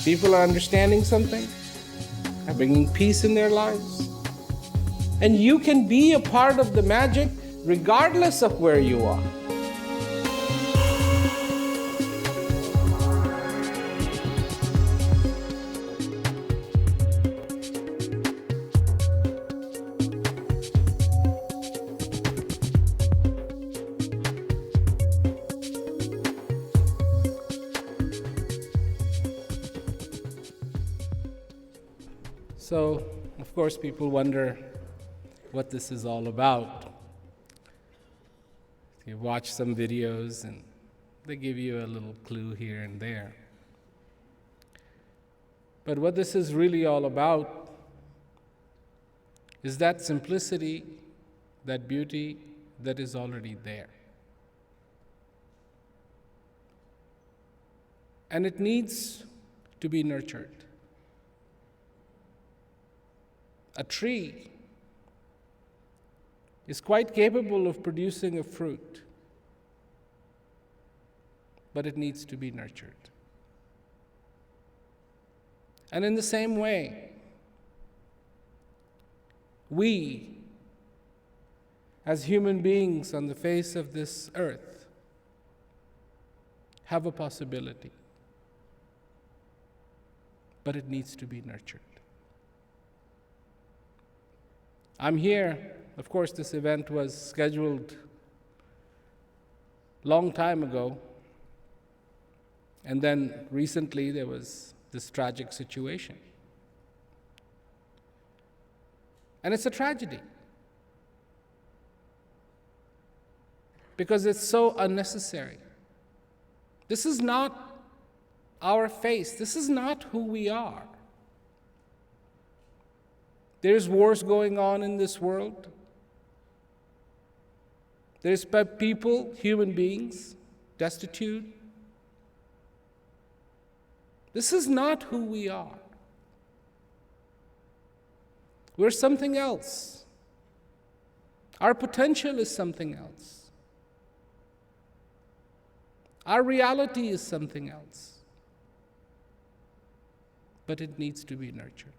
People are understanding something, are bringing peace in their lives. And you can be a part of the magic regardless of where you are. So, of course, people wonder what this is all about. You watch some videos and they give you a little clue here and there. But what this is really all about is that simplicity, that beauty that is already there. And it needs to be nurtured. A tree is quite capable of producing a fruit, but it needs to be nurtured. And in the same way, we, as human beings on the face of this earth, have a possibility, but it needs to be nurtured. I'm here. Of course, this event was scheduled long time ago, and then recently there was this tragic situation. And it's a tragedy because it's so unnecessary. This is not our face. This is not who we are. There's wars going on in this world. There's people, human beings, destitute. This is not who we are. We're something else. Our potential is something else. Our reality is something else. But it needs to be nurtured.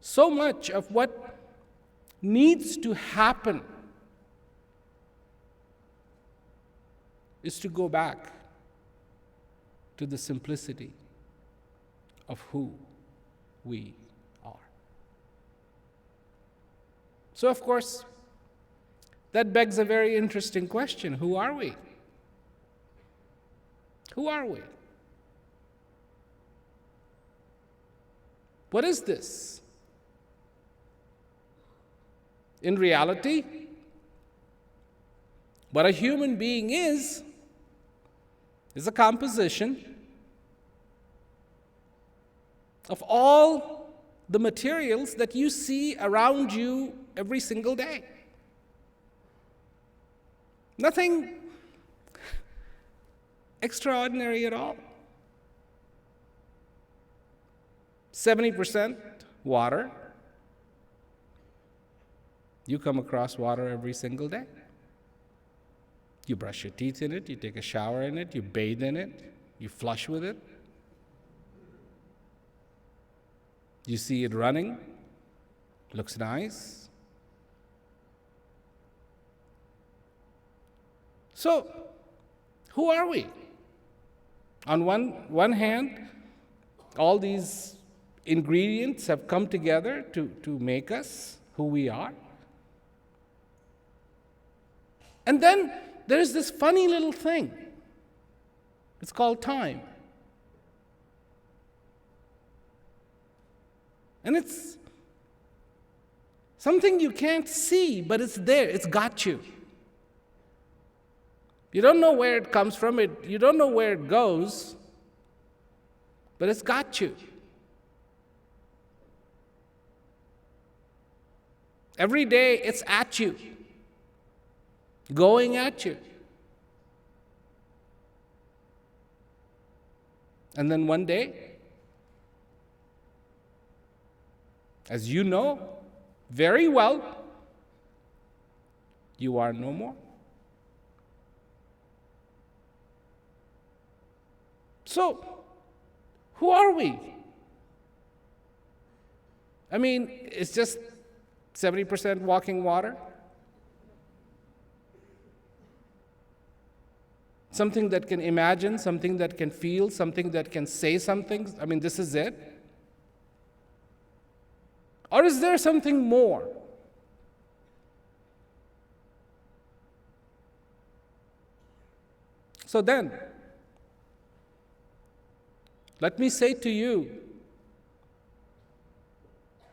So much of what needs to happen is to go back to the simplicity of who we are. So, of course, that begs a very interesting question. Who are we? Who are we? What is this? In reality, what a human being is a composition of all the materials that you see around you every single day. Nothing extraordinary at all. 70% water. You come across water every single day. You brush your teeth in it, you take a shower in it, you bathe in it, you flush with it. You see it running, looks nice. So, who are we? On one hand, all these ingredients have come together to make us who we are. And then there's this funny little thing. It's called time. And it's something you can't see, but it's there. It's got you. You don't know where it comes from. You don't know where it goes, but it's got you. Every day it's at you, going at you. And then one day, as you know very well, you are no more. So, who are we? I mean, it's just 70% walking water? Something that can imagine, something that can feel, something that can say something? I mean, this is it? Or is there something more? So then, let me say to you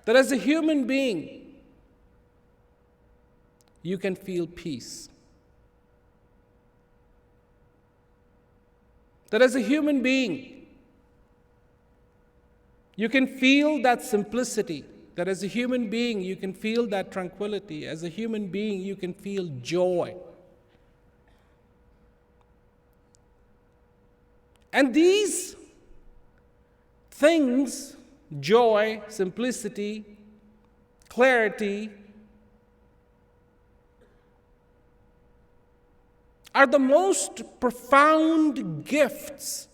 that as a human being, you can feel peace. That as a human being, you can feel that simplicity. That as a human being, you can feel that tranquility. As a human being, you can feel joy. And these things, joy, simplicity, clarity, are the most profound gifts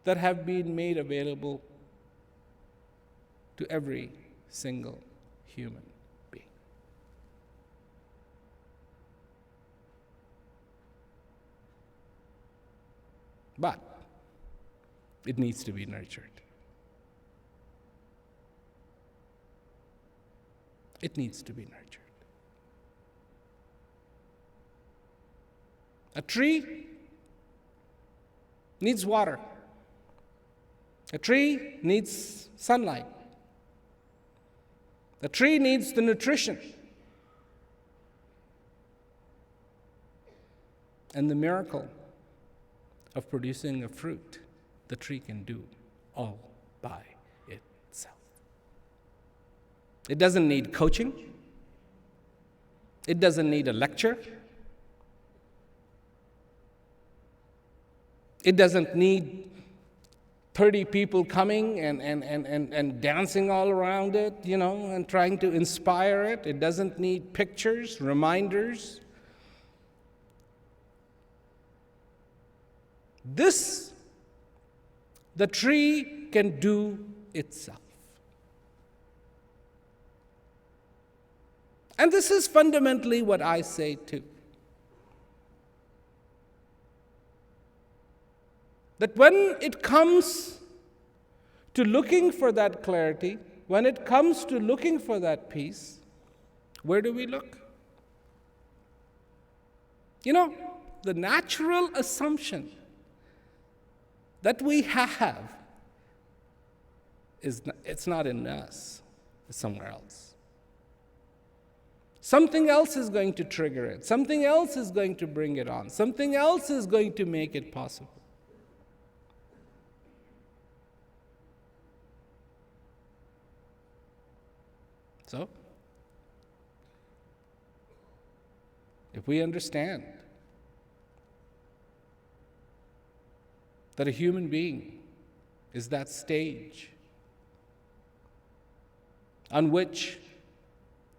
that have been made available to every single human being. But it needs to be nurtured. It needs to be nurtured. A tree needs water. A tree needs sunlight. The tree needs the nutrition. And the miracle of producing a fruit, the tree can do all by itself. It doesn't need coaching. It doesn't need a lecture. It doesn't need 30 people coming and dancing all around it, and trying to inspire it. It doesn't need pictures, reminders. This, the tree can do itself. And this is fundamentally what I say too. That when it comes to looking for that clarity, when it comes to looking for that peace, where do we look? The natural assumption that we have is it's not in us, it's somewhere else. Something else is going to trigger it. Something else is going to bring it on. Something else is going to make it possible. So, if we understand that a human being is that stage on which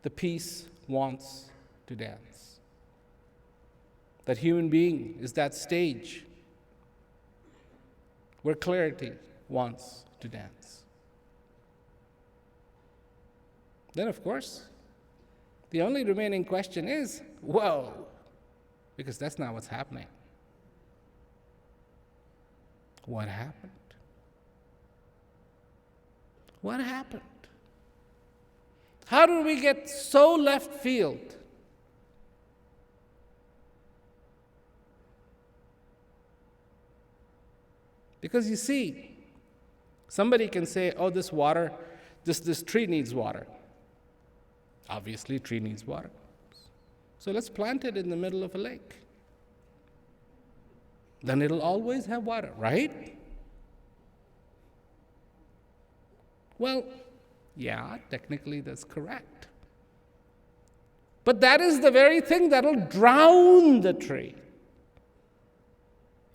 the peace wants to dance, that human being is that stage where clarity wants to dance, then, of course, the only remaining question is, whoa, because that's not what's happening. What happened? What happened? How did we get so left field? Because you see, somebody can say, oh, this water, this tree needs water. Obviously, a tree needs water. So let's plant it in the middle of a lake. Then it'll always have water, right? Well, yeah, technically that's correct. But that is the very thing that'll drown the tree.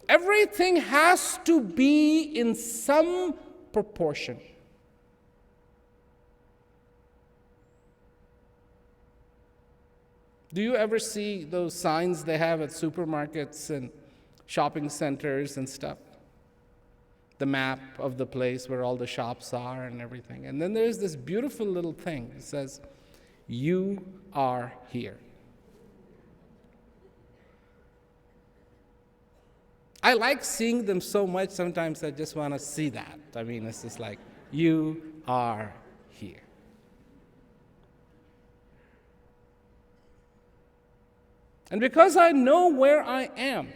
Everything has to be in some proportion. Do you ever see those signs they have at supermarkets and shopping centers and stuff? the map of the place where all the shops are and everything. And then there's this beautiful little thing. It says, "You are here." I like seeing them so much, sometimes I just want to see that. I mean, it's just like, you are here. And because I know where I am,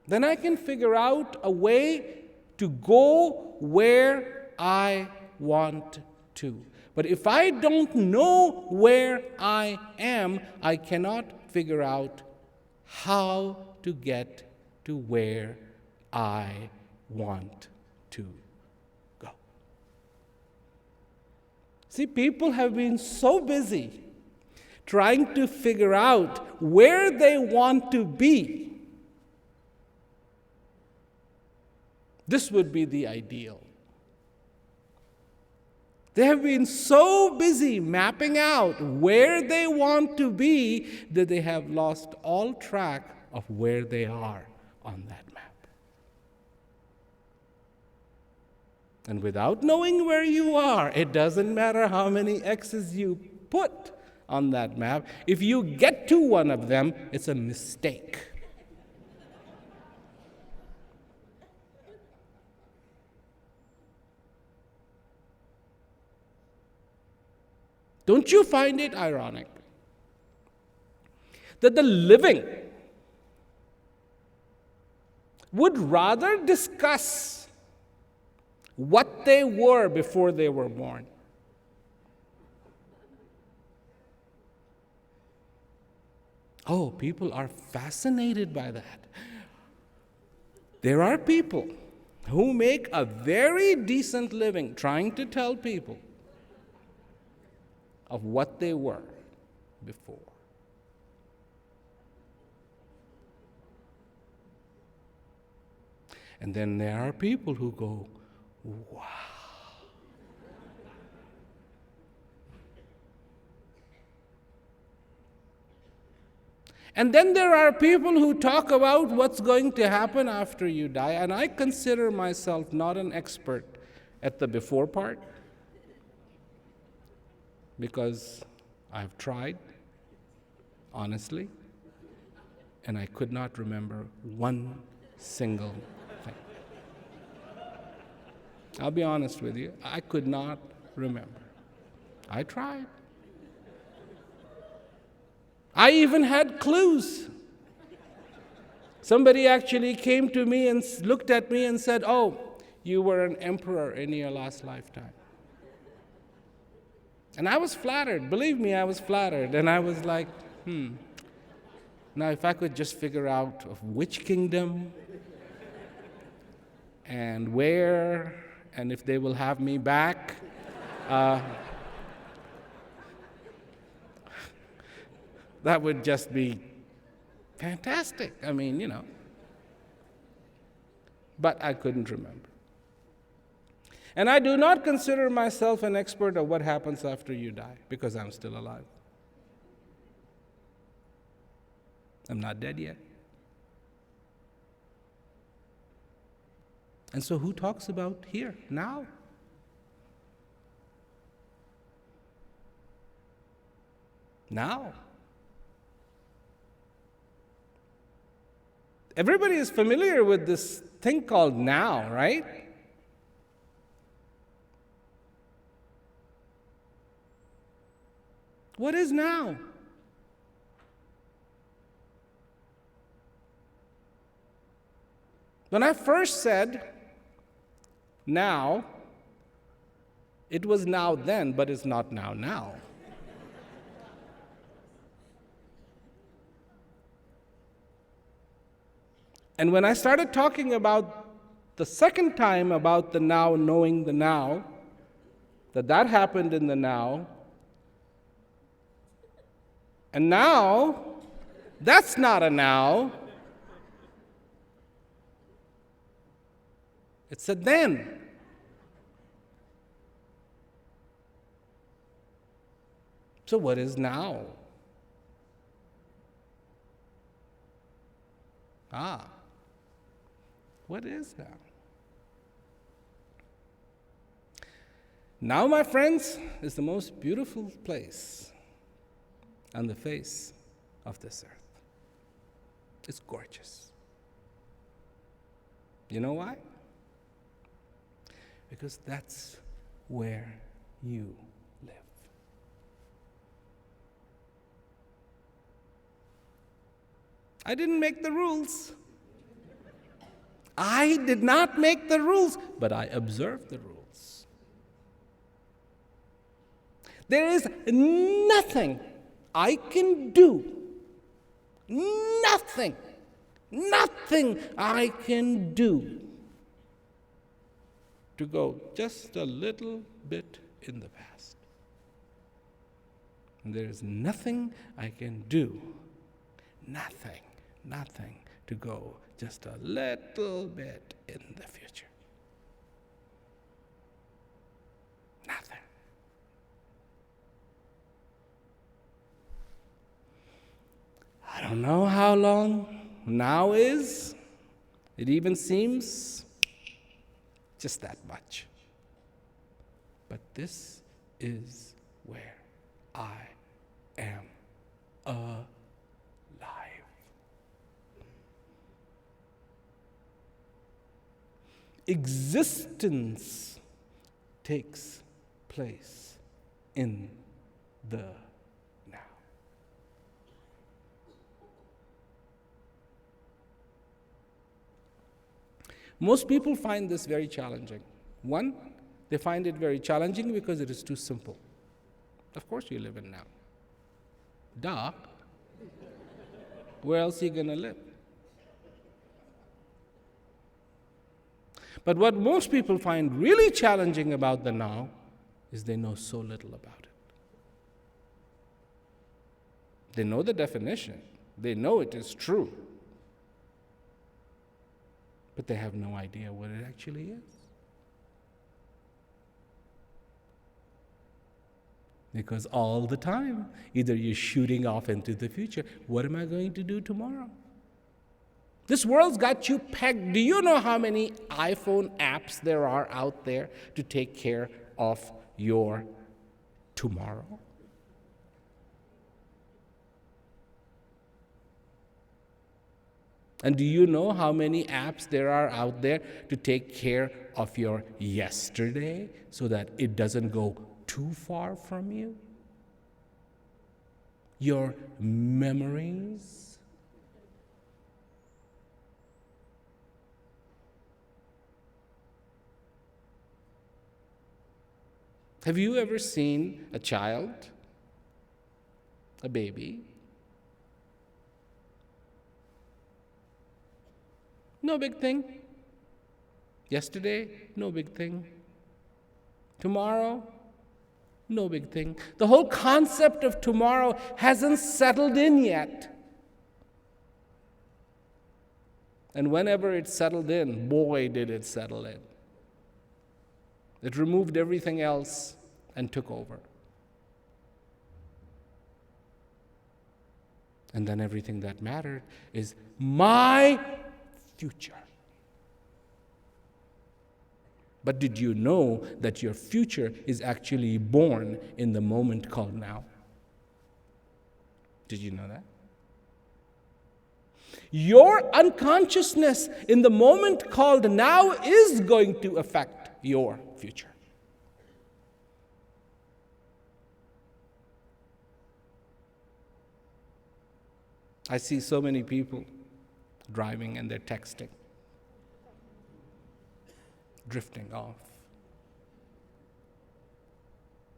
then I can figure out a way to go where I want to. But if I don't know where I am, I cannot figure out how to get to where I want to go. See, people have been so busy trying to figure out where they want to be. This would be the ideal. They have been so busy mapping out where they want to be that they have lost all track of where they are on that map. And without knowing where you are, it doesn't matter how many X's you put on that map. If you get to one of them, it's a mistake. Don't you find it ironic that the living would rather discuss what they were before they were born? Oh, people are fascinated by that. There are people who make a very decent living trying to tell people of what they were before. And then there are people who go, wow. And then there are people who talk about what's going to happen after you die, and I consider myself not an expert at the before part, because I've tried, honestly, and I could not remember one single thing. I'll be honest with you, I could not remember. I tried. I even had clues. Somebody actually came to me and looked at me and said, "Oh, you were an emperor in your last lifetime." And I was flattered. Believe me, I was flattered. And I was like, now if I could just figure out of which kingdom and where, and if they will have me back. That would just be fantastic. I mean, you know. But I couldn't remember. And I do not consider myself an expert of what happens after you die, because I'm still alive. I'm not dead yet. And so who talks about here, now? Now. Everybody is familiar with this thing called now, right? What is now? When I first said now, it was now then, but it's not now. And when I started talking about the second time about the now, knowing the now, that happened in the now, and now, that's not a now, it's a then. So what is now? What is now? Now, my friends, is the most beautiful place on the face of this earth. It's gorgeous. You know why? Because that's where you live. I didn't make the rules. I did not make the rules, but I observed the rules. There is nothing I can do, nothing I can do to go just a little bit in the past. And there is nothing I can do, nothing to go just a little bit in the future. Nothing. I don't know how long now is. It even seems just that much. But this is where I am alive. Existence takes place in the now. Most people find this very challenging. One, they find it very challenging because it is too simple. Of course you live in now. Duh. Where else are you going to live? But what most people find really challenging about the now is they know so little about it. They know the definition. They know it is true. But they have no idea what it actually is. Because all the time, either you're shooting off into the future. What am I going to do tomorrow? This world's got you pegged. Do you know how many iPhone apps there are out there to take care of your tomorrow? And do you know how many apps there are out there to take care of your yesterday so that it doesn't go too far from you? Your memories? Have you ever seen a child, a baby? No big thing. Yesterday, no big thing. Tomorrow, no big thing. The whole concept of tomorrow hasn't settled in yet. And whenever it settled in, boy, did it settle in. It removed everything else and took over. And then everything that mattered is my future. But did you know that your future is actually born in the moment called now? Did you know that? Your unconsciousness in the moment called now is going to affect your future. I see so many people driving and they're texting, drifting off.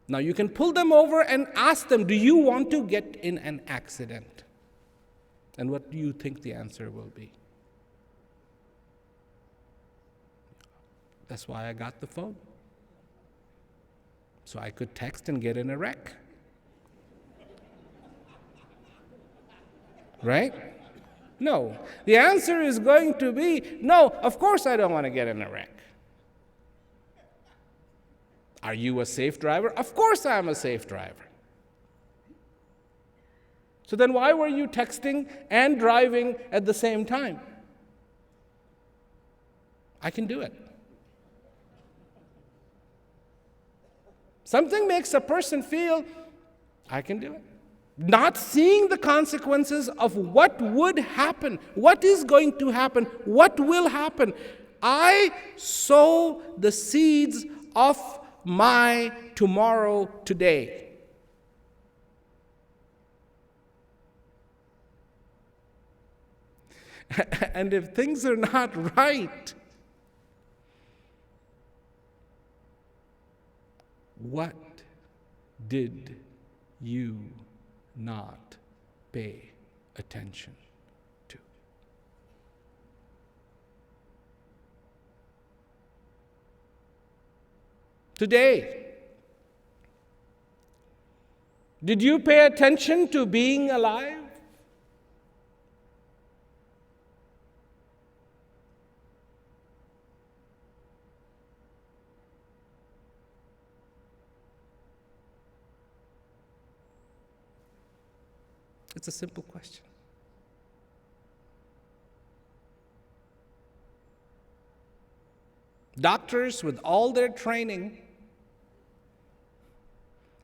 Now you can pull them over and ask them, do you want to get in an accident? And what do you think the answer will be? That's why I got the phone. So I could text and get in a wreck. Right? No. The answer is going to be, no, of course I don't want to get in a wreck. Are you a safe driver? Of course I'm a safe driver. So then why were you texting and driving at the same time? I can do it. Something makes a person feel, I can do it. Not seeing the consequences of what would happen, what is going to happen, what will happen. I sow the seeds of my tomorrow today. And if things are not right, what did you not pay attention to? Today, did you pay attention to being alive? It's a simple question. Doctors, with all their training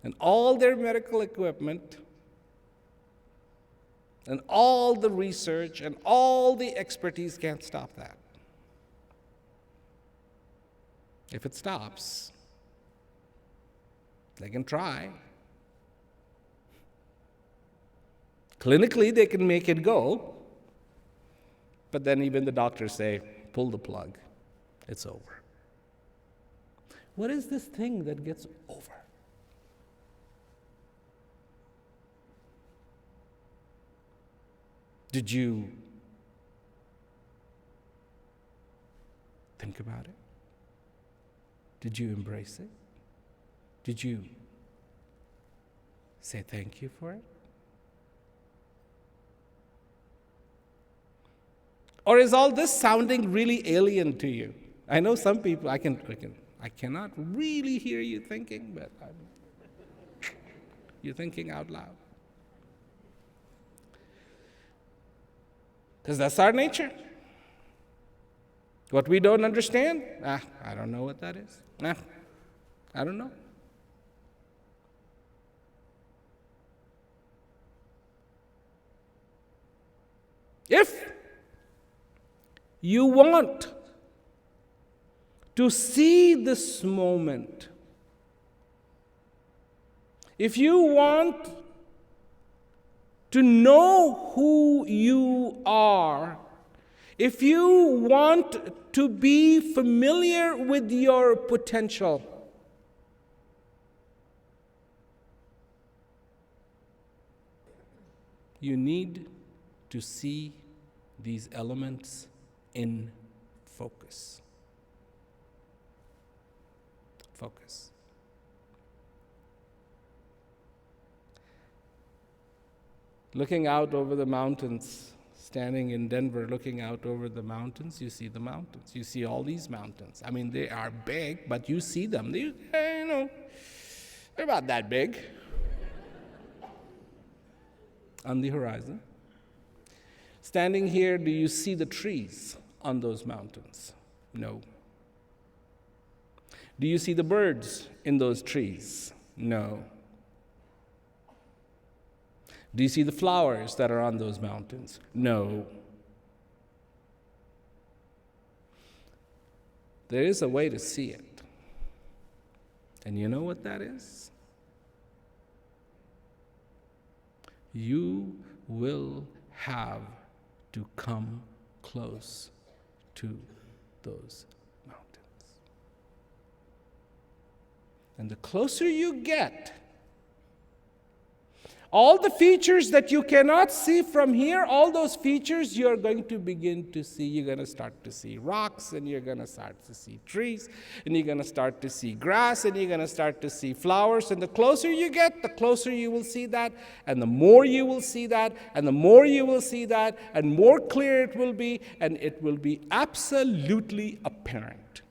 and all their medical equipment and all the research and all the expertise, can't stop that. If it stops, they can try. Clinically, they can make it go, but then even the doctors say, pull the plug, it's over. What is this thing that gets over? Did you think about it? Did you embrace it? Did you say thank you for it? Or is all this sounding really alien to you? I know some people, I cannot really hear you thinking, but you're thinking out loud. Because that's our nature. What we don't understand, I don't know what that is. I don't know. If you want to see this moment, if you want to know who you are, if you want to be familiar with your potential, you need to see these elements in focus. Focus. Looking out over the mountains, standing in Denver, looking out over the mountains, you see the mountains. You see all these mountains. I mean, they are big, but you see them. They're about that big on the horizon. Standing here, do you see the trees on those mountains? No. Do you see the birds in those trees? No. Do you see the flowers that are on those mountains? No. There is a way to see it. And you know what that is? You will have to come close to those mountains. And the closer you get, all the features that you cannot see from here, all those features you're going to begin to see. You're going to start to see rocks, and you're going to start to see trees, and you're going to start to see grass, and you're going to start to see flowers. And the closer you get, the closer you will see that, and the more you will see that, and the more you will see that, and more clear it will be, and it will be absolutely apparent.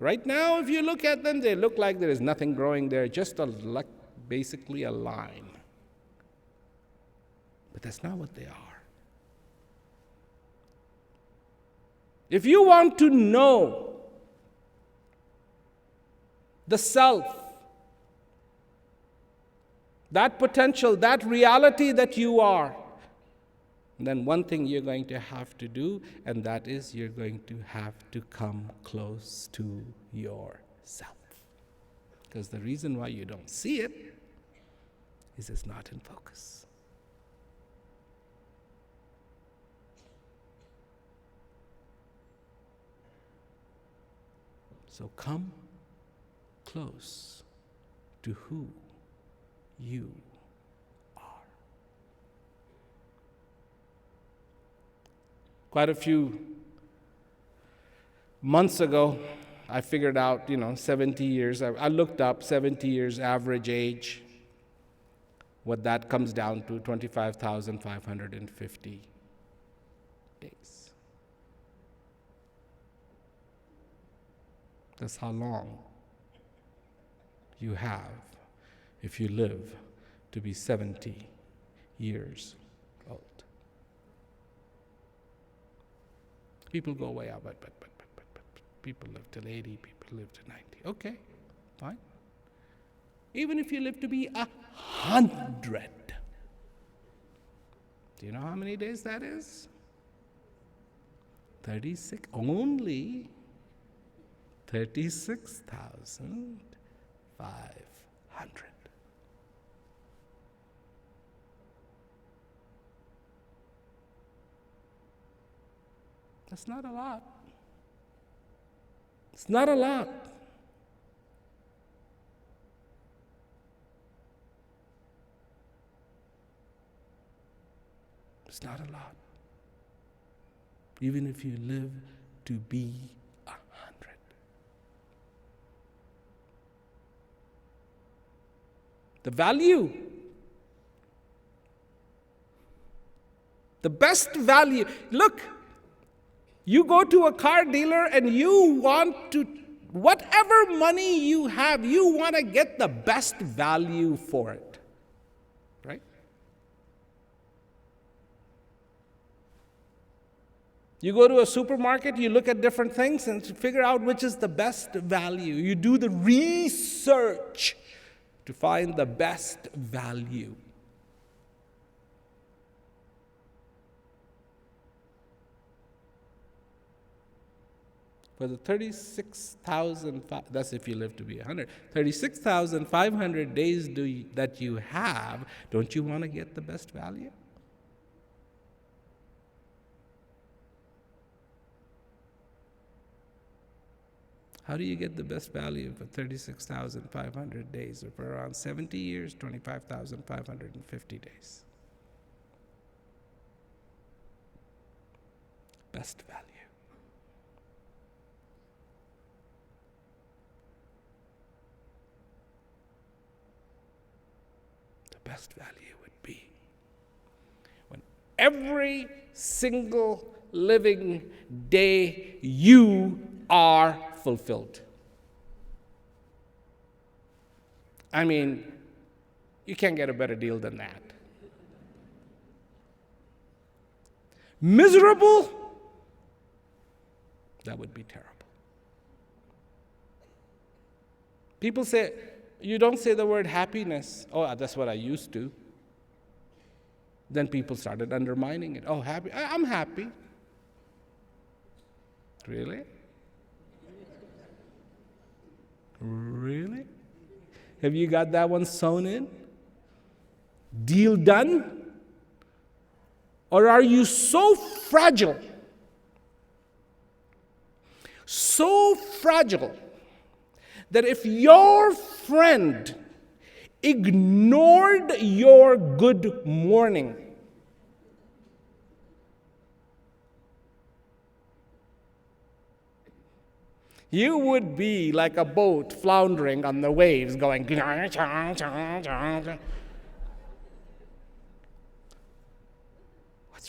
Right now, if you look at them, they look like there is nothing growing there, just basically a line. But that's not what they are. If you want to know the self, that potential, that reality that you are, then one thing you're going to have to do, and that is you're going to have to come close to yourself. Because the reason why you don't see it is it's not in focus. So come close to who you are. Quite a few months ago, I figured out, 70 years. I looked up 70 years average age, what that comes down to, 25,550 days. That's how long you have if you live to be 70 years old. People go way out, but people live till 80, people live to 90. Okay, fine. Even if you live to be 100, do you know how many days that is? 36, only 36,500. That's not a lot. It's not a lot. It's not a lot. Even if you live to be 100. The value, the best value. Look, you go to a car dealer and you want to, whatever money you have, you want to get the best value for it, right? You go to a supermarket, you look at different things and figure out which is the best value. You do the research to find the best value. For the 36,000, that's if you live to be 100, 36,500 days that you have, don't you want to get the best value? How do you get the best value for 36,500 days, or for around 70 years, 25,550 days? Best value. The best value would be when every single living day you are fulfilled. I mean, you can't get a better deal than that. Miserable? That would be terrible. People say, you don't say the word happiness. Oh, that's what I used to. Then people started undermining it. Oh, happy? I'm happy. Really? Really? Have you got that one sewn in? Deal done? Or are you so fragile that if your friend ignored your good morning, you would be like a boat floundering on the waves going, what's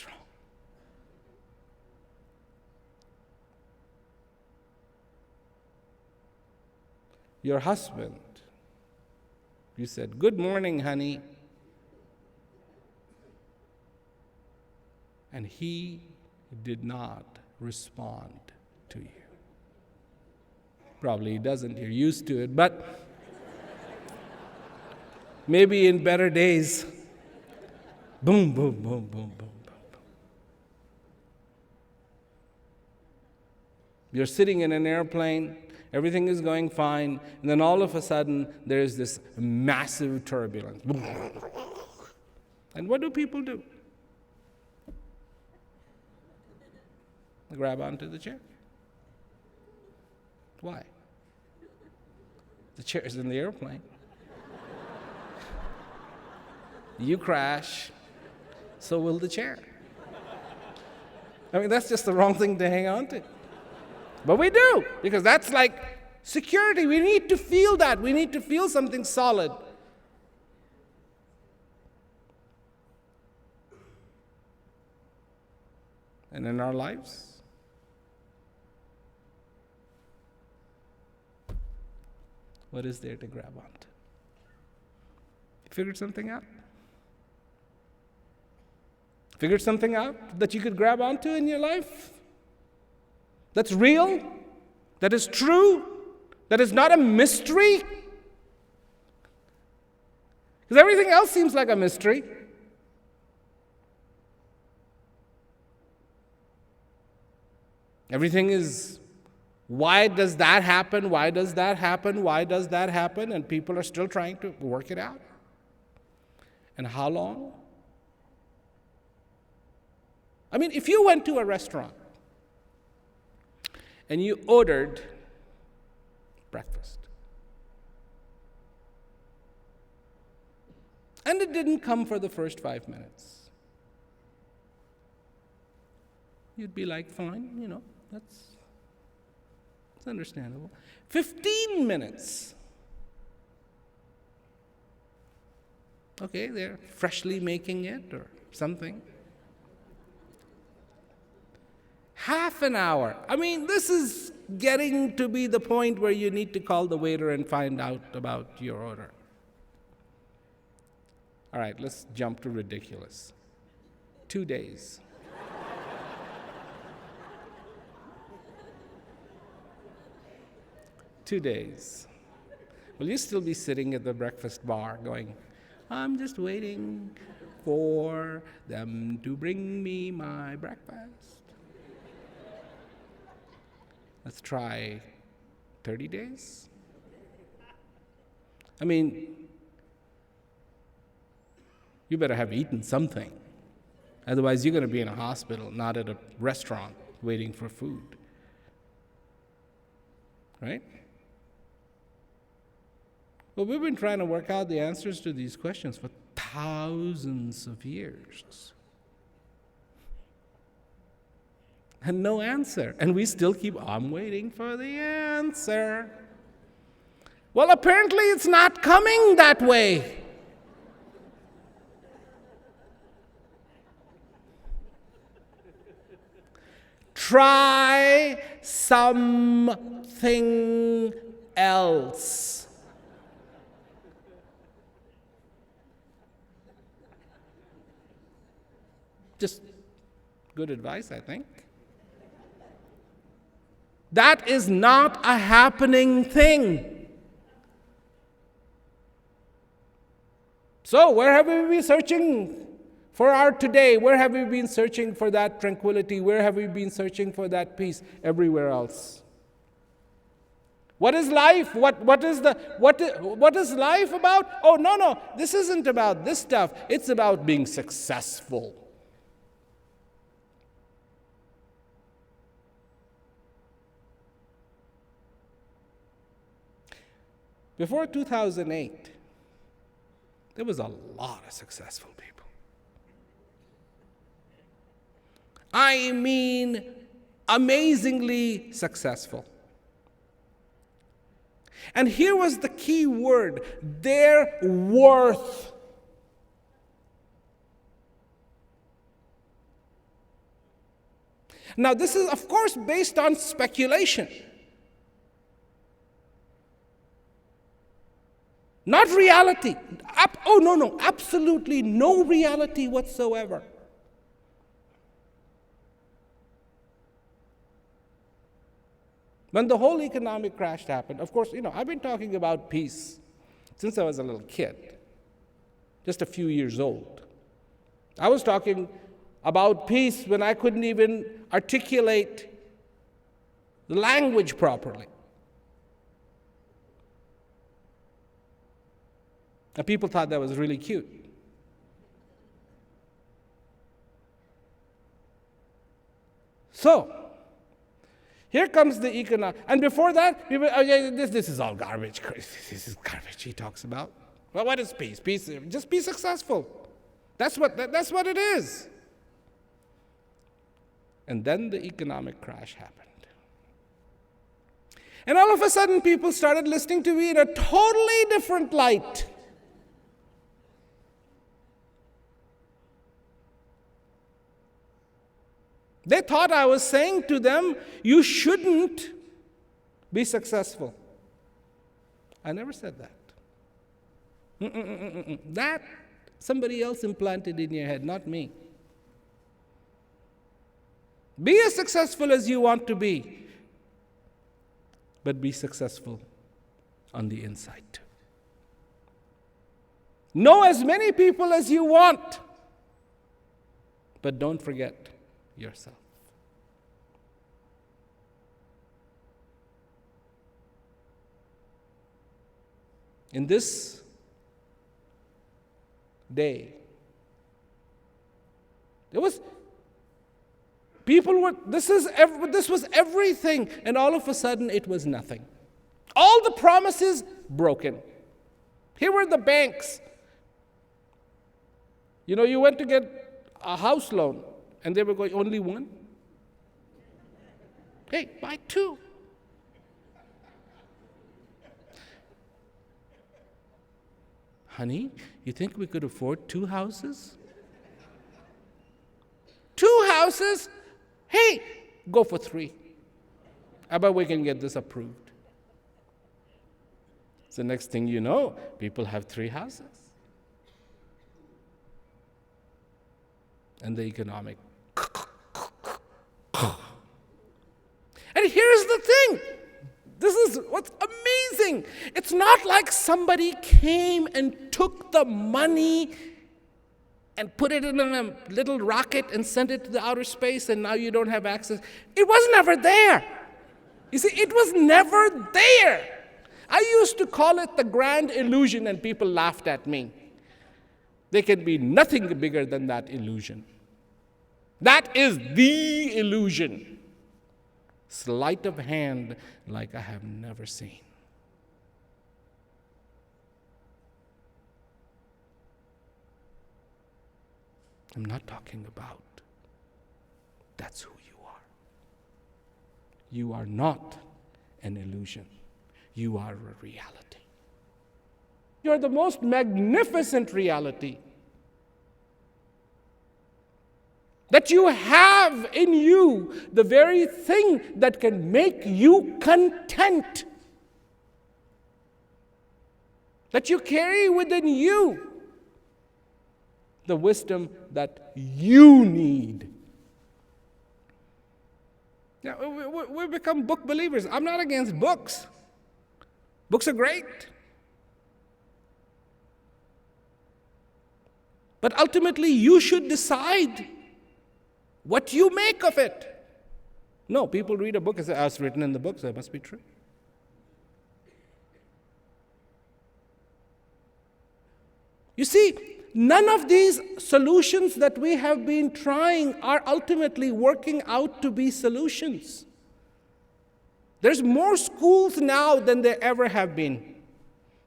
wrong? Your husband, you said, good morning, honey. And he did not respond to you. Probably he doesn't. You're used to it. But maybe in better days, boom, boom, boom, boom, boom. You're sitting in an airplane, everything is going fine, and then all of a sudden, there's this massive turbulence. And what do people do? They grab onto the chair. Why? The chair is in the airplane. You crash, so will the chair. I mean, that's just the wrong thing to hang on to. But we do, because that's like security. We need to feel that. We need to feel something solid. And in our lives, what is there to grab onto? You figured something out? Figured something out that you could grab onto in your life? That's real, that is true, that is not a mystery. Because everything else seems like a mystery. Everything is, why does that happen? Why does that happen? Why does that happen? And people are still trying to work it out. And how long? I mean, if you went to a restaurant and you ordered breakfast, and it didn't come for the first 5 minutes, you'd be like, fine, that's understandable. 15 minutes. Okay, they're freshly making it or something. Half an hour. I mean, this is getting to be the point where you need to call the waiter and find out about your order. All right, let's jump to ridiculous. 2 days. Two days. Will you still be sitting at the breakfast bar going, I'm just waiting for them to bring me my breakfast? Let's try 30 days. I mean, you better have eaten something. Otherwise, you're going to be in a hospital, not at a restaurant waiting for food. Right? Well, we've been trying to work out the answers to these questions for thousands of years. And no answer. And we still keep, I'm waiting for the answer. Well, apparently it's not coming that way. Try something else. Just good advice, I think. That is not a happening thing. So, where have we been searching for our today? Where have we been searching for that tranquility? Where have we been searching for that peace? Everywhere else. What is life? What is life about? Oh, no, this isn't about this stuff. It's about being successful. Before 2008, there was a lot of successful people. I mean, amazingly successful. And here was the key word, their worth. Now, this is, of course, based on speculation. Not reality. No, absolutely no reality whatsoever. When the whole economic crash happened, of course, I've been talking about peace since I was a little kid, just a few years old. I was talking about peace when I couldn't even articulate the language properly. And people thought that was really cute. So, here comes the economic, and before that, people, this is all garbage. This is garbage he talks about. Well, what is peace? Peace, just be successful. That's what it is. And then the economic crash happened. And all of a sudden, people started listening to me in a totally different light. They thought I was saying to them, you shouldn't be successful. I never said that. That somebody else implanted in your head, not me. Be as successful as you want to be, but be successful on the inside too. Know as many people as you want, but don't forget yourself. In this day, this was everything, and all of a sudden it was nothing. All the promises broken. Here were the banks. You went to get a house loan, and they were going, only one? Hey, buy two. Honey, you think we could afford 2 houses? 2 houses? Hey, go for 3. I bet we can get this approved. So next thing you know, people have 3 houses. And the economic. And here's the thing. This is what's amazing. It's not like somebody came and took the money and put it in a little rocket and sent it to the outer space and now you don't have access. It was never there. You see, it was never there. I used to call it the grand illusion and people laughed at me. There can be nothing bigger than that illusion. That is the illusion. Sleight of hand like I have never seen. I'm not talking about that's who you are. You are not an illusion. You are a reality. You are the most magnificent reality that you have in you, the very thing that can make you content, that you carry within you the wisdom that you need. Yeah, we become book believers. I'm not against books. Books are great. But ultimately, you should decide what you make of it. No, people read a book and say, it's written in the book, so it must be true. You see, none of these solutions that we have been trying are ultimately working out to be solutions. There's more schools now than there ever have been.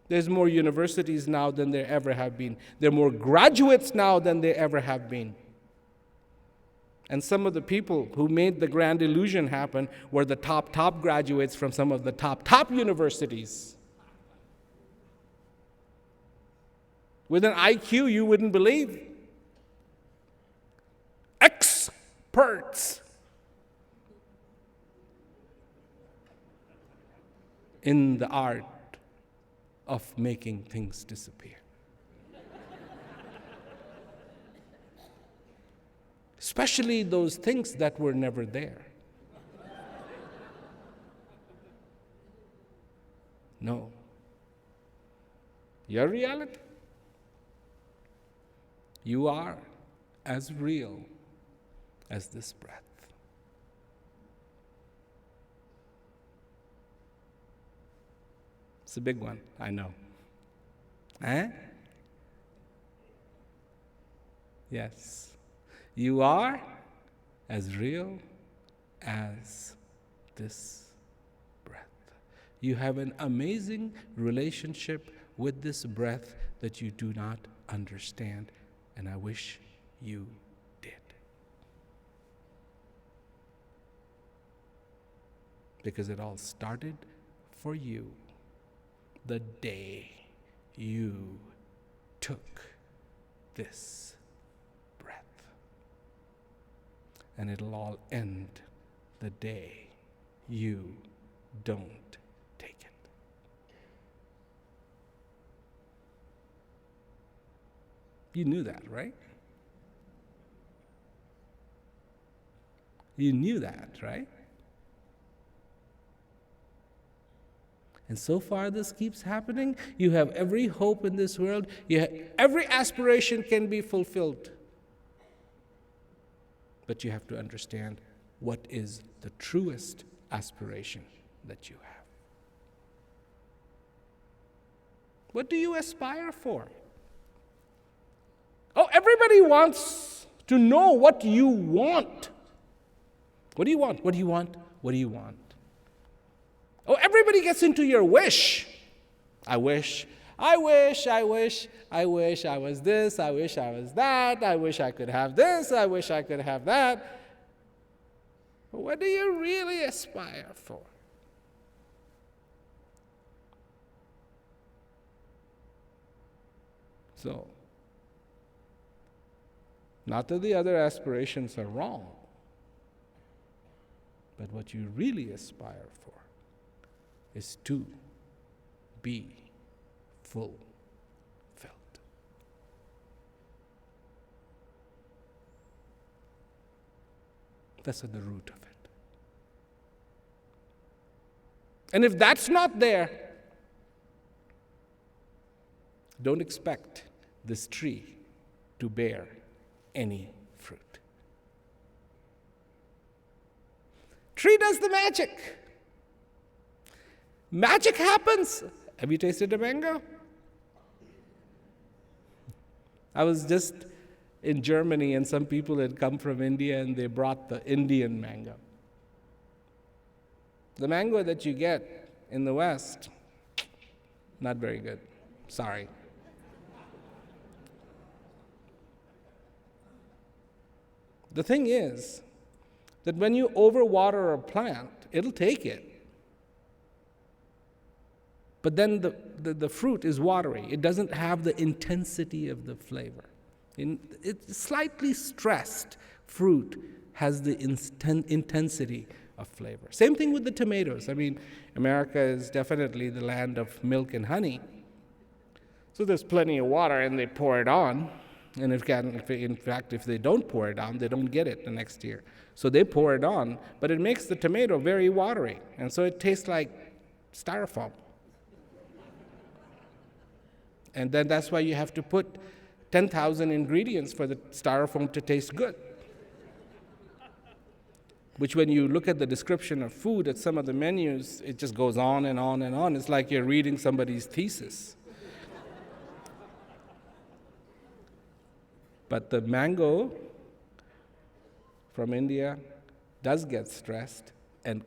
There's more universities now than there ever have been. There are more graduates now than there ever have been. And some of the people who made the grand illusion happen were the top graduates from some of the top universities. With an IQ you wouldn't believe. Experts in the art of making things disappear. Especially those things that were never there. No. Your reality? You are as real as this breath. It's a big one, I know. Eh? Yes. You are as real as this breath. You have an amazing relationship with this breath that you do not understand, and I wish you did. Because it all started for you the day you took this breath. And it'll all end the day you don't take it. You knew that, right? You knew that, right? And so far this keeps happening. You have every hope in this world. Every aspiration can be fulfilled. But you have to understand what is the truest aspiration that you have. What do you aspire for? Oh, everybody wants to know what you want. What do you want? What do you want? What do you want? Oh, everybody gets into your wish. I wish I was this, I wish I was that, I wish I could have this, I wish I could have that. But what do you really aspire for? So, not that the other aspirations are wrong, but what you really aspire for is to be fulfilled. That's at the root of it. And if that's not there, don't expect this tree to bear any fruit. Tree does the magic. Magic happens. Have you tasted a mango? I was just in Germany and some people had come from India and they brought the Indian mango. The mango that you get in the West, not very good. Sorry. The thing is that when you overwater a plant, it'll take it. But then the fruit is watery. It doesn't have the intensity of the flavor. It's slightly stressed fruit has the intensity of flavor. Same thing with the tomatoes. I mean, America is definitely the land of milk and honey. So there's plenty of water and they pour it on. And in fact, if they don't pour it on, they don't get it the next year. So they pour it on, but it makes the tomato very watery. And so it tastes like styrofoam. And then that's why you have to put 10,000 ingredients for the styrofoam to taste good. Which when you look at the description of food at some of the menus, it just goes on and on and on. It's like you're reading somebody's thesis. But the mango from India does get stressed, and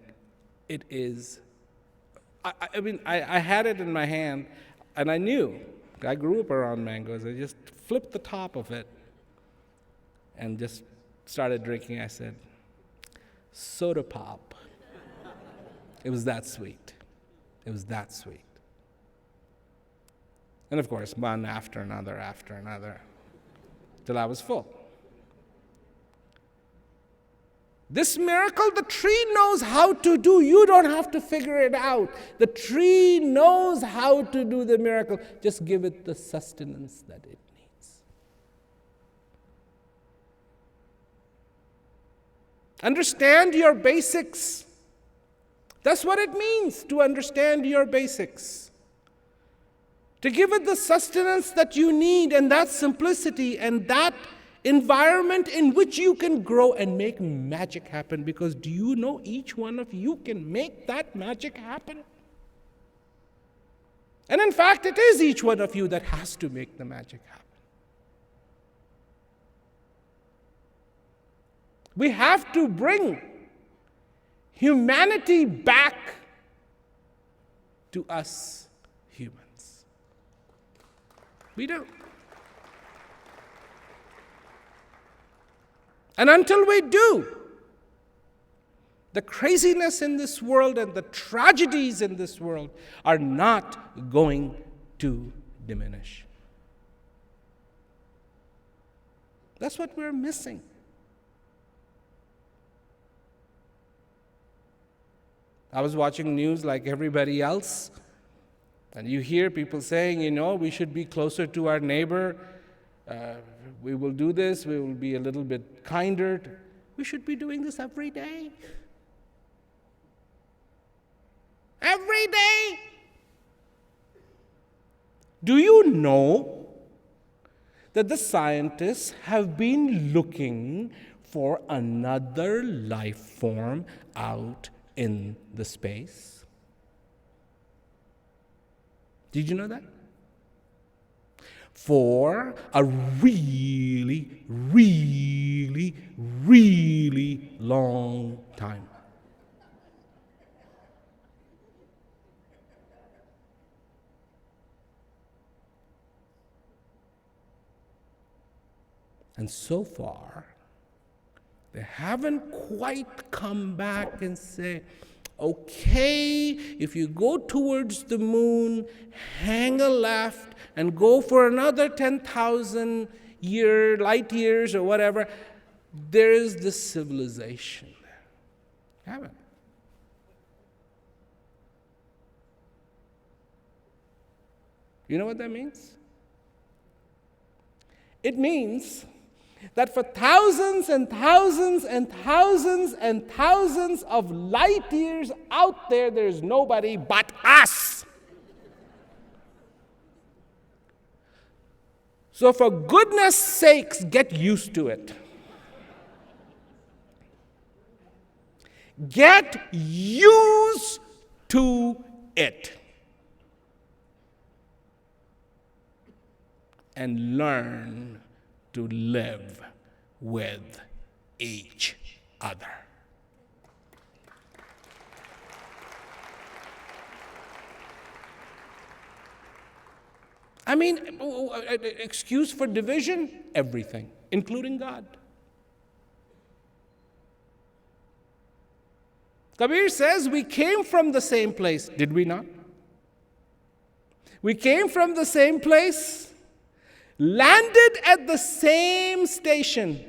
it is, I had it in my hand, and I knew. I grew up around mangoes. I just flipped the top of it and just started drinking. I said, soda pop. It was that sweet. It was that sweet. And of course, one after another, till I was full. This miracle, the tree knows how to do. You don't have to figure it out. The tree knows how to do the miracle. Just give it the sustenance that it needs. Understand your basics. That's what it means to understand your basics. To give it the sustenance that you need, and that simplicity and that environment in which you can grow and make magic happen. Because do you know each one of you can make that magic happen? And in fact, it is each one of you that has to make the magic happen. We have to bring humanity back to us humans. We do. And until we do, the craziness in this world and the tragedies in this world are not going to diminish. That's what we're missing. I was watching news like everybody else, and you hear people saying, we should be closer to our neighbor. We will do this. We will be a little bit kinder. We should be doing this every day. Every day. Do you know that the scientists have been looking for another life form out in the space? Did you know that? For a really, really, really long time. And so far, they haven't quite come back and say, okay, if you go towards the moon, hang a left, and go for another 10,000 light years or whatever, there is this civilization there. Haven't. You know what that means? It means that for thousands and thousands and thousands and thousands of light years out there, there's nobody but us. So for goodness sakes, get used to it. Get used to it. And learn to live with each other. I mean, excuse for division? Everything, including God. Kabir says we came from the same place, did we not? We came from the same place, landed at the same station,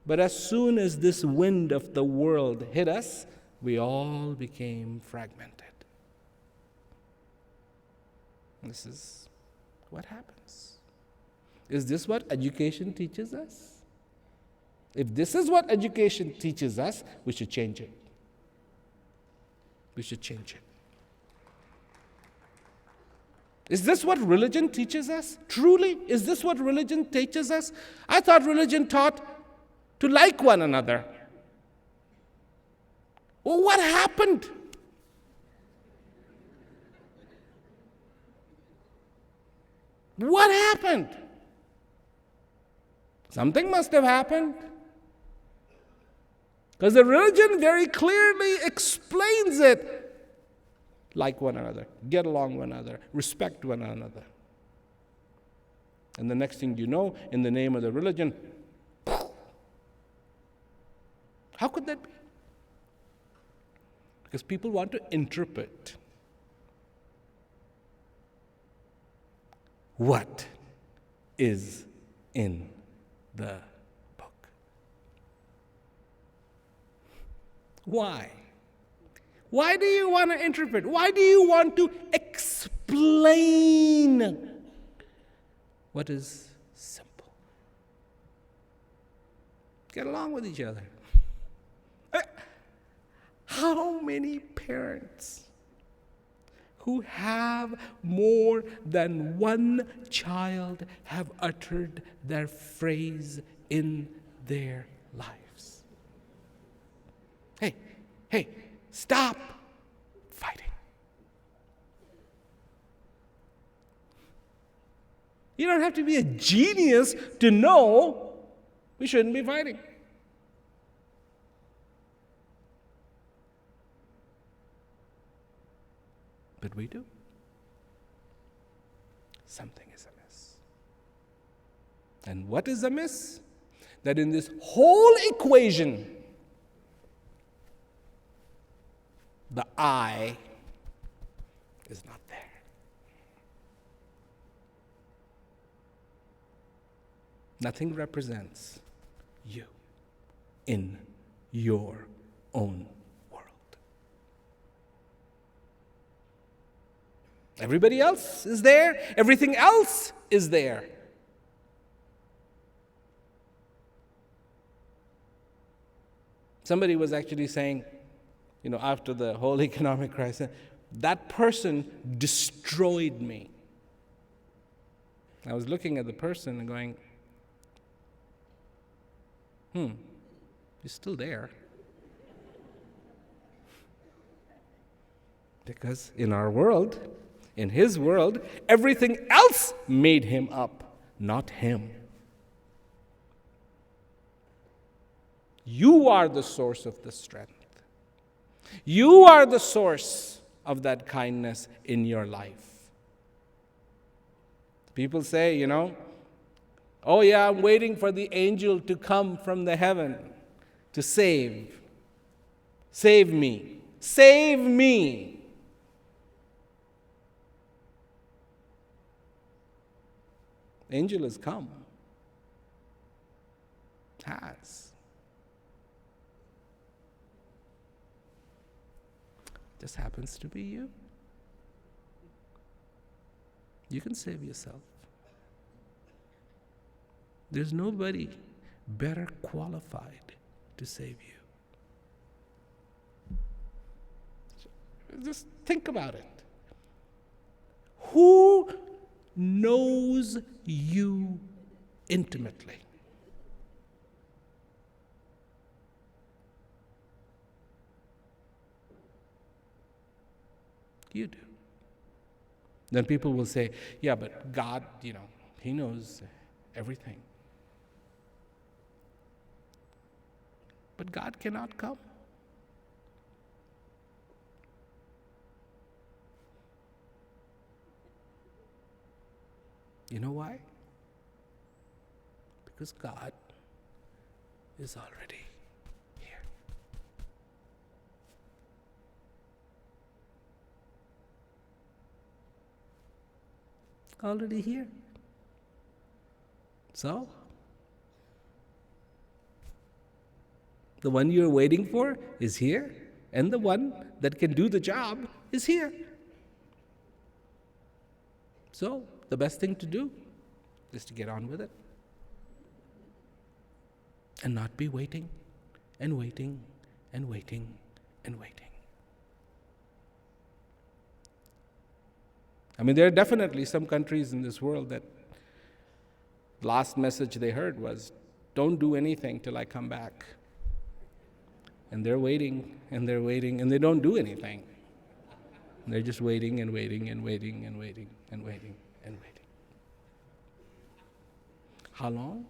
but as soon as this wind of the world hit us, we all became fragmented. This is what happens. Is this what education teaches us? If this is what education teaches us, we should change it. We should change it. Is this what religion teaches us? Truly, is this what religion teaches us? I thought religion taught to like one another. Well, what happened? What happened? Something must have happened. Because the religion very clearly explains it. Like one another, get along with one another, respect one another. And the next thing you know, in the name of the religion, how could that be? Because people want to interpret what is in the book. Why? Why do you want to interpret? Why do you want to explain what is simple? Get along with each other. How many parents who have more than one child have uttered their phrase in their lives? Hey, stop fighting. You don't have to be a genius to know we shouldn't be fighting. But we do. Something is amiss. And what is amiss? That in this whole equation, the I is not there. Nothing represents you in your own world. Everybody else is there. Everything else is there. Somebody was actually saying, after the whole economic crisis, that person destroyed me. I was looking at the person and going, you're still there. Because in our world, in his world, everything else made him up, not him. You are the source of the strength. You are the source of that kindness in your life. People say, oh yeah, I'm waiting for the angel to come from the heaven to save. Save me. Save me. Angel has come. Has. Just happens to be you. You can save yourself. There's nobody better qualified to save you. Just think about it. Who knows you intimately? You do. Then people will say, yeah, but God, He knows everything. But God cannot come. You know why? Because God is already here. Already here. So, the one you're waiting for is here, and the one that can do the job is here. So, the best thing to do is to get on with it. And not be waiting and waiting and waiting and waiting. There are definitely some countries in this world that last message they heard was, don't do anything till I come back. And they're waiting, and they're waiting, and they don't do anything. They're just waiting and waiting and waiting and waiting and waiting and waiting. How long?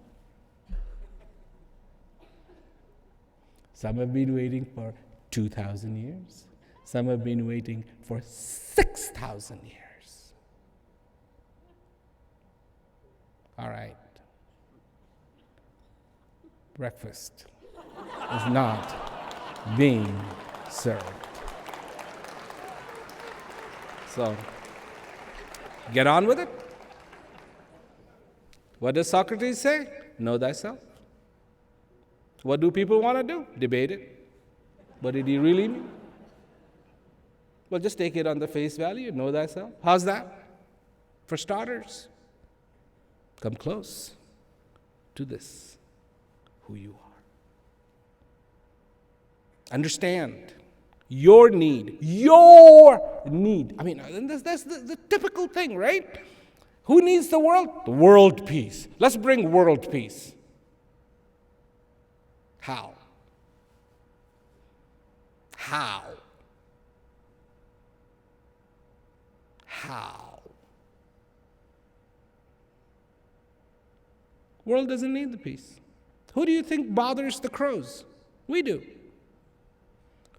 Some have been waiting for 2,000 years. Some have been waiting for 6,000 years. All right. Breakfast is not being served. So, get on with it. What does Socrates say? Know thyself. What do people want to do? Debate it. What did he really mean? Well, just take it on the face value. Know thyself. How's that? For starters, come close to this, who you are. Understand Your need. Your need. I mean, and that's the typical thing, right? Who needs the world? The world peace. Let's bring world peace. How? How? How? World doesn't need the peace. Who do you think bothers the crows? We do.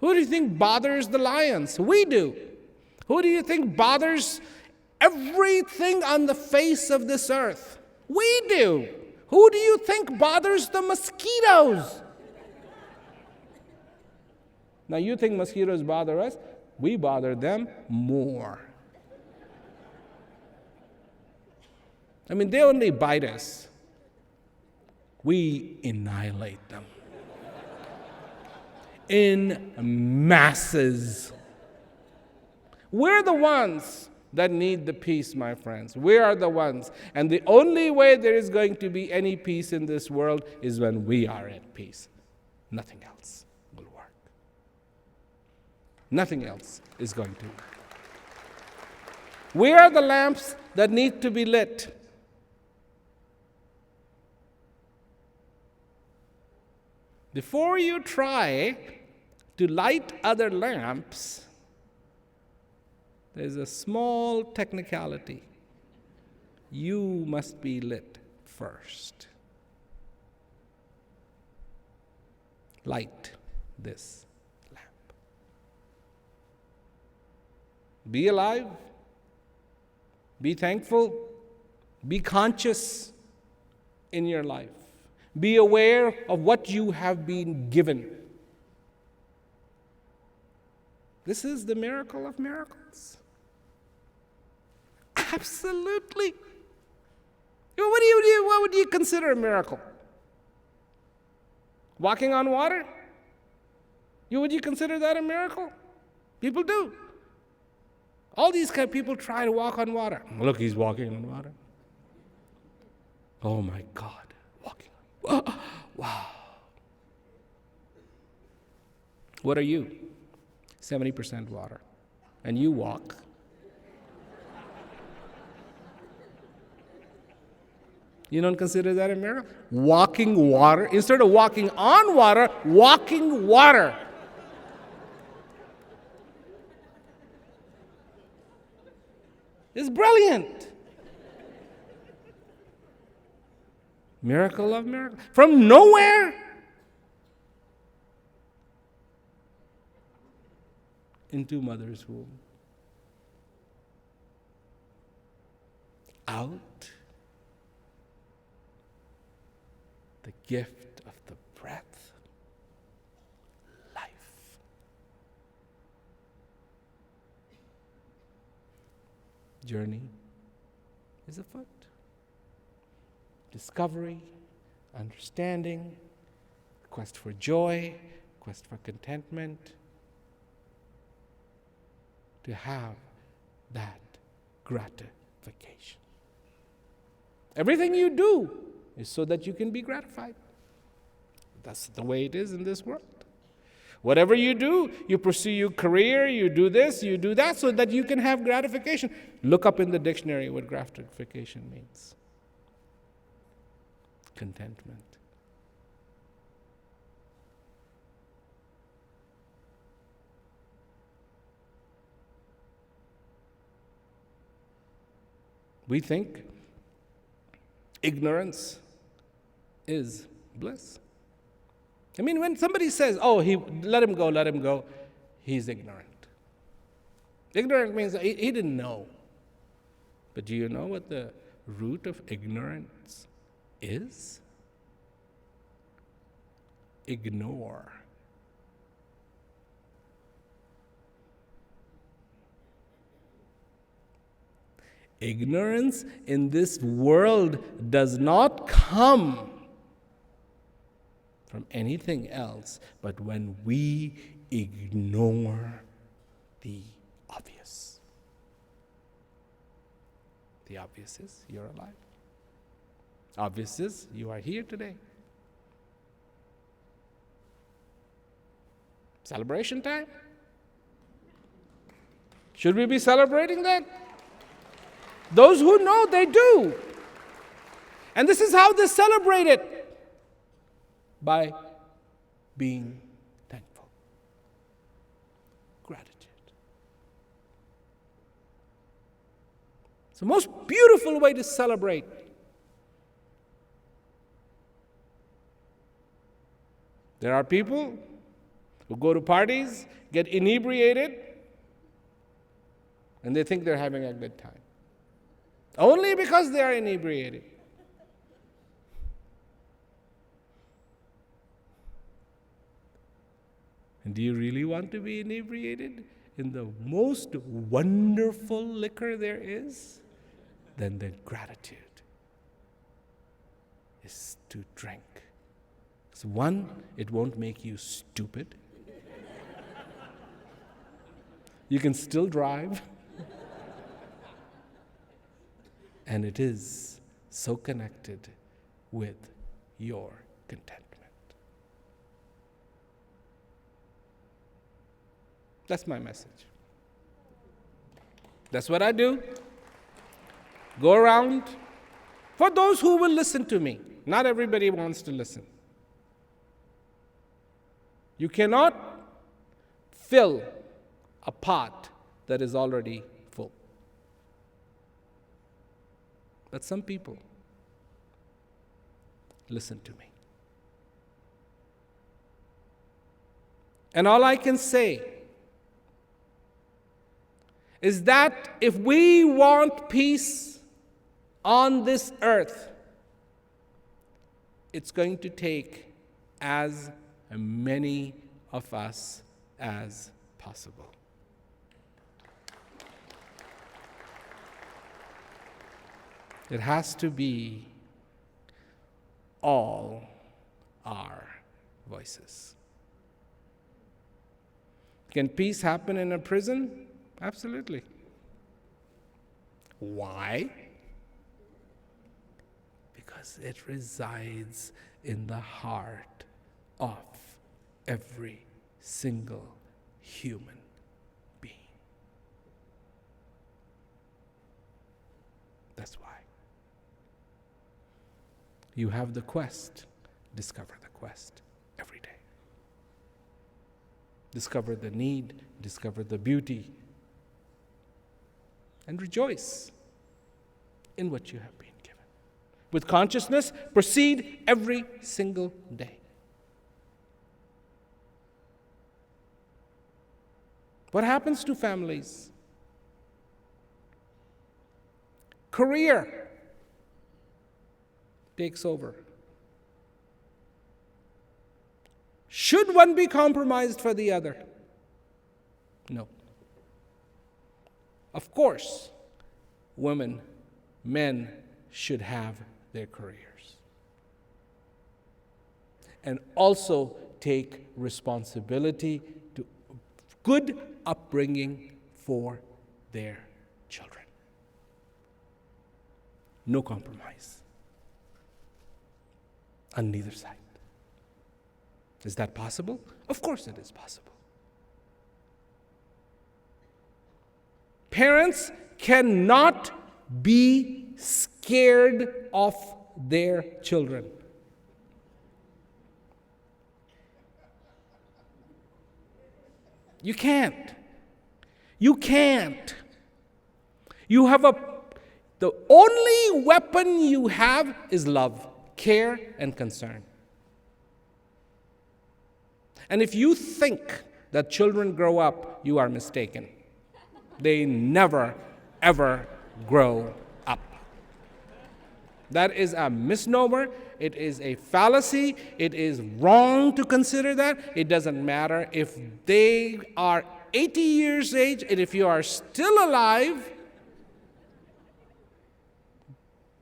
Who do you think bothers the lions? We do. Who do you think bothers everything on the face of this earth? We do. Who do you think bothers the mosquitoes? Now you think mosquitoes bother us? We bother them more. I mean, they only bite us. We annihilate them in masses. We're the ones that need the peace, my friends. We are the ones. And the only way there is going to be any peace in this world is when we are at peace. Nothing else will work. Nothing else is going to work. We are the lamps that need to be lit. Before you try to light other lamps, there's a small technicality. You must be lit first. Light this lamp. Be alive. Be thankful. Be conscious in your life. Be aware of what you have been given. This is the miracle of miracles. Absolutely. What would you consider a miracle? Walking on water? Would you consider that a miracle? People do. All these kind of people try to walk on water. Look, he's walking on water. Oh my God. Wow. What are you? 70% water. And you walk. You don't consider that a miracle? Walking water. Instead of walking on water, walking water. It's brilliant. Miracle of miracles. From nowhere into mother's womb. Out the gift of the breath, life. Journey is afoot. Discovery, understanding, quest for joy, quest for contentment, to have that gratification. Everything you do is so that you can be gratified. That's the way it is in this world. Whatever you do, you pursue your career, you do this, you do that, so that you can have gratification. Look up in the dictionary what gratification means. Contentment. We think ignorance is bliss. I mean, when somebody says, oh, let him go, he's ignorant. Ignorant means he didn't know. But do you know what the root of ignorance is? Ignore. Ignorance in this world does not come from anything else but when we ignore the obvious. The obvious is you're alive. Obvious is you are here today. Celebration time? Should we be celebrating that? Those who know, they do. And this is how they celebrate it, by being thankful. Gratitude. It's the most beautiful way to celebrate. There are people who go to parties, get inebriated, and they think they're having a good time. Only because they are inebriated. And do you really want to be inebriated in the most wonderful liquor there is? Then the gratitude is to drink. So one, it won't make you stupid. You can still drive. And it is so connected with your contentment. That's my message. That's what I do. Go around. For those who will listen to me, not everybody wants to listen. You cannot fill a pot that is already full. But some people listen to me. And all I can say is that if we want peace on this earth, it's going to take as many of us as possible. It has to be all our voices. Can peace happen in a prison? Absolutely. Why? Because it resides in the heart of every single human being. That's why. You have the quest. Discover the quest every day. Discover the need, discover the beauty, and rejoice in what you have been given. With consciousness, proceed every single day. What happens to families? Career takes over. Should one be compromised for the other? No. Of course, women, men should have their careers. And also take responsibility to good upbringing for their children. No compromise on neither side. Is that possible? Of course it is possible. Parents cannot be scared of their children. You can't. You can't. You have the only weapon you have is love, care, and concern. And if you think that children grow up, you are mistaken. They never, ever grow up. That is a misnomer. It is a fallacy. It is wrong to consider that. It doesn't matter if they are 80 years age, and if you are still alive,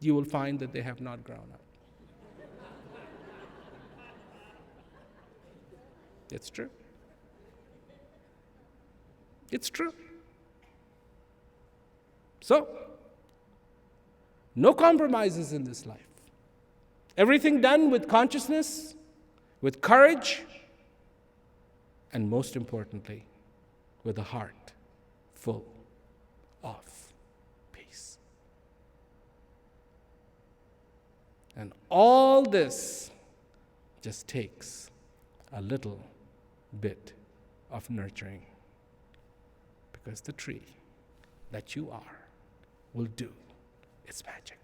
you will find that they have not grown up. It's true. It's true. So, no compromises in this life. Everything done with consciousness, with courage, and most importantly, with a heart full of peace. And all this just takes a little bit of nurturing, because the tree that you are will do its magic.